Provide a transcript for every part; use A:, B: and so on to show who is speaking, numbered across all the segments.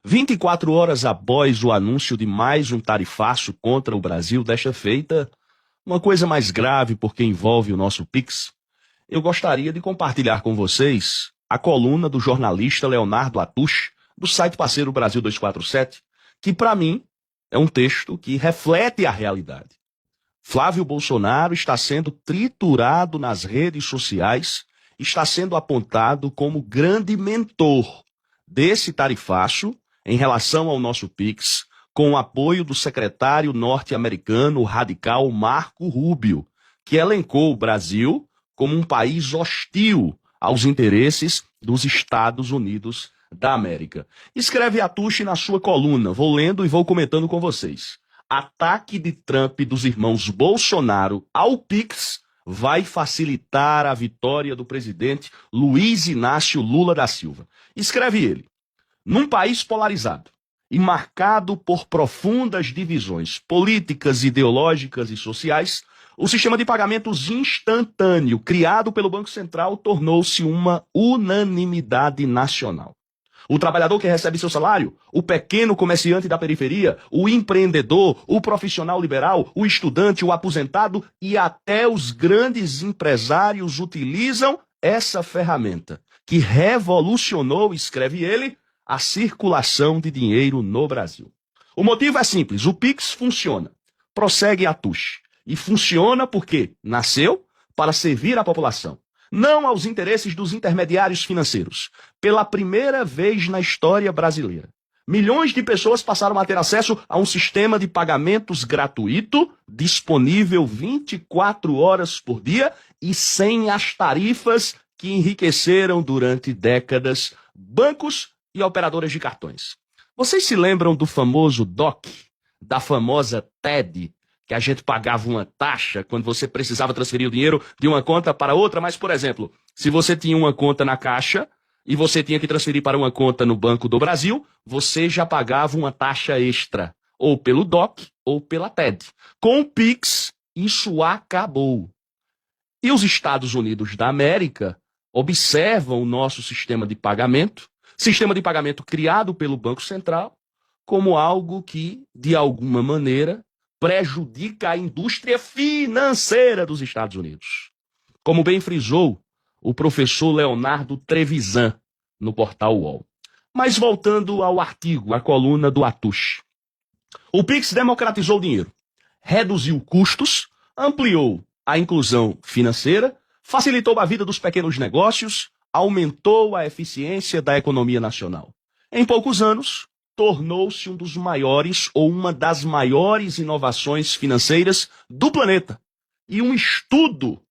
A: 24 horas após o anúncio de mais um tarifaço contra o Brasil, desta feita, uma coisa mais grave porque envolve o nosso Pix, eu gostaria de compartilhar com vocês a coluna do jornalista Leonardo Atush, do site parceiro Brasil 247, que para mim é um texto que reflete a realidade. Flávio Bolsonaro está sendo triturado nas redes sociais, está sendo apontado como grande mentor desse tarifaço em relação ao nosso Pix, com o apoio do secretário norte-americano radical Marco Rubio, que elencou o Brasil como um país hostil aos interesses dos Estados Unidos da América. Escreve Atush na sua coluna, vou lendo e vou comentando com vocês. Ataque de Trump e dos irmãos Bolsonaro ao Pix vai facilitar a vitória do presidente Luiz Inácio Lula da Silva. Escreve ele. Num país polarizado e marcado por profundas divisões políticas, ideológicas e sociais, o sistema de pagamentos instantâneo criado pelo Banco Central tornou-se uma unanimidade nacional. O trabalhador que recebe seu salário, o pequeno comerciante da periferia, o empreendedor, o profissional liberal, o estudante, o aposentado e até os grandes empresários utilizam essa ferramenta que revolucionou, escreve ele, a circulação de dinheiro no Brasil. O motivo é simples, o Pix funciona, prossegue Atush, e funciona porque nasceu para servir a população, não aos interesses dos intermediários financeiros. Pela primeira vez na história brasileira, milhões de pessoas passaram a ter acesso a um sistema de pagamentos gratuito, disponível 24 horas por dia e sem as tarifas que enriqueceram durante décadas bancos e operadoras de cartões. Vocês se lembram do famoso DOC, da famosa TED, que a gente pagava uma taxa quando você precisava transferir o dinheiro de uma conta para outra? Mas, por exemplo, se você tinha uma conta na Caixa e você tinha que transferir para uma conta no Banco do Brasil, você já pagava uma taxa extra, ou pelo DOC ou pela TED. Com o Pix, isso acabou. E os Estados Unidos da América observam o nosso sistema de pagamento criado pelo Banco Central, como algo que, de alguma maneira, prejudica a indústria financeira dos Estados Unidos. Como bem frisou o professor Leonardo Trevisan no portal UOL. Mas voltando ao artigo, a coluna do Atush. O Pix democratizou o dinheiro, reduziu custos, ampliou a inclusão financeira, facilitou a vida dos pequenos negócios, aumentou a eficiência da economia nacional. Em poucos anos, tornou-se um dos maiores ou uma das maiores inovações financeiras do planeta. E um estudo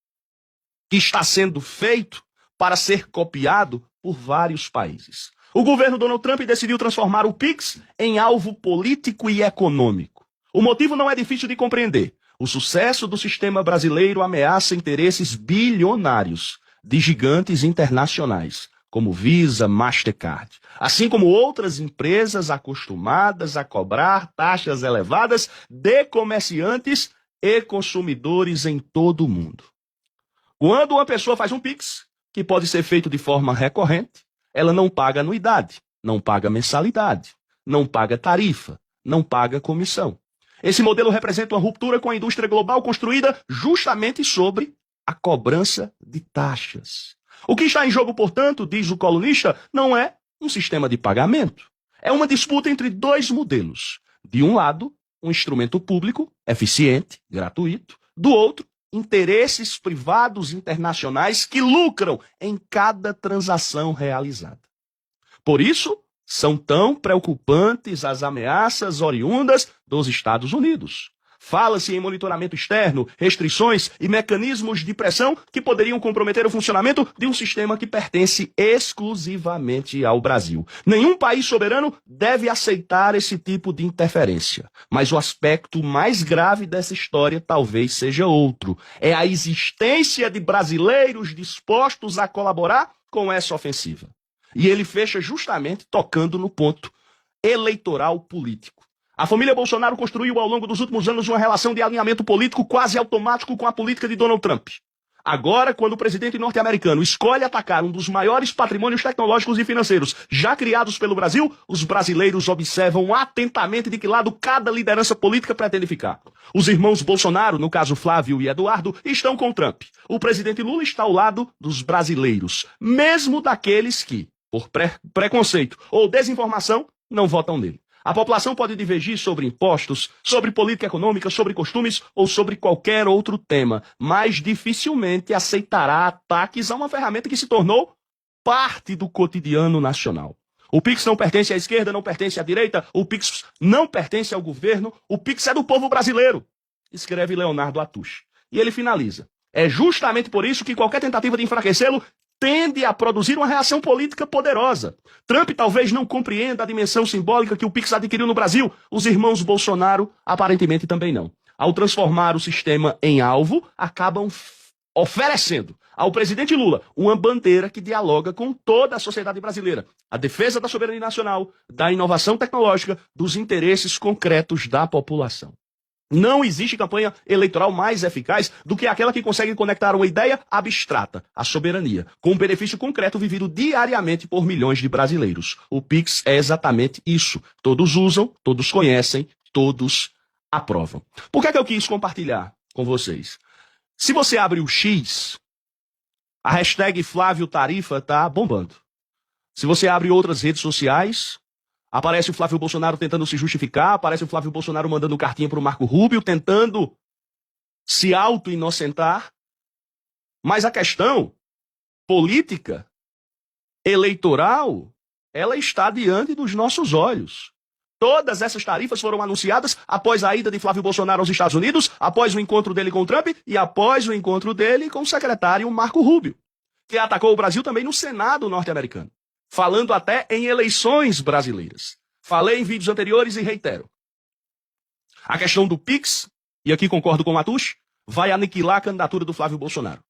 A: que está sendo feito para ser copiado por vários países. O governo Donald Trump decidiu transformar o Pix em alvo político e econômico. O motivo não é difícil de compreender. O sucesso do sistema brasileiro ameaça interesses bilionários de gigantes internacionais, como Visa, Mastercard, assim como outras empresas acostumadas a cobrar taxas elevadas de comerciantes e consumidores em todo o mundo. Quando uma pessoa faz um Pix, que pode ser feito de forma recorrente, ela não paga anuidade, não paga mensalidade, não paga tarifa, não paga comissão. Esse modelo representa uma ruptura com a indústria global construída justamente sobre a cobrança de taxas. O que está em jogo, portanto, diz o colunista, não é um sistema de pagamento. É uma disputa entre dois modelos. De um lado, um instrumento público, eficiente, gratuito. Do outro, interesses privados internacionais que lucram em cada transação realizada. Por isso, são tão preocupantes as ameaças oriundas dos Estados Unidos. Fala-se em monitoramento externo, restrições e mecanismos de pressão que poderiam comprometer o funcionamento de um sistema que pertence exclusivamente ao Brasil. Nenhum país soberano deve aceitar esse tipo de interferência. Mas o aspecto mais grave dessa história talvez seja outro. É a existência de brasileiros dispostos a colaborar com essa ofensiva. E ele fecha justamente tocando no ponto eleitoral político. A família Bolsonaro construiu ao longo dos últimos anos uma relação de alinhamento político quase automático com a política de Donald Trump. Agora, quando o presidente norte-americano escolhe atacar um dos maiores patrimônios tecnológicos e financeiros já criados pelo Brasil, os brasileiros observam atentamente de que lado cada liderança política pretende ficar. Os irmãos Bolsonaro, no caso Flávio e Eduardo, estão com Trump. O presidente Lula está ao lado dos brasileiros, mesmo daqueles que, por preconceito ou desinformação, não votam nele. A população pode divergir sobre impostos, sobre política econômica, sobre costumes ou sobre qualquer outro tema, mas dificilmente aceitará ataques a uma ferramenta que se tornou parte do cotidiano nacional. O Pix não pertence à esquerda, não pertence à direita, o Pix não pertence ao governo, o Pix é do povo brasileiro, escreve Leonardo Atush. E ele finaliza. É justamente por isso que qualquer tentativa de enfraquecê-lo tende a produzir uma reação política poderosa. Trump talvez não compreenda a dimensão simbólica que o Pix adquiriu no Brasil. Os irmãos Bolsonaro aparentemente também não. Ao transformar o sistema em alvo, acabam oferecendo ao presidente Lula uma bandeira que dialoga com toda a sociedade brasileira. A defesa da soberania nacional, da inovação tecnológica, dos interesses concretos da população. Não existe campanha eleitoral mais eficaz do que aquela que consegue conectar uma ideia abstrata, a soberania, com um benefício concreto vivido diariamente por milhões de brasileiros. O Pix é exatamente isso. Todos usam, todos conhecem, todos aprovam. Por que é que eu quis compartilhar com vocês? Se você abre o X, a hashtag Flávio Tarifa está bombando. Se você abre outras redes sociais, aparece o Flávio Bolsonaro tentando se justificar, aparece o Flávio Bolsonaro mandando cartinha para o Marco Rubio, tentando se auto-inocentar. Mas a questão política, eleitoral, ela está diante dos nossos olhos. Todas essas tarifas foram anunciadas após a ida de Flávio Bolsonaro aos Estados Unidos, após o encontro dele com Trump e após o encontro dele com o secretário Marco Rubio, que atacou o Brasil também no Senado norte-americano, falando até em eleições brasileiras. Falei em vídeos anteriores e reitero. A questão do Pix, e aqui concordo com o Atush, vai aniquilar a candidatura do Flávio Bolsonaro.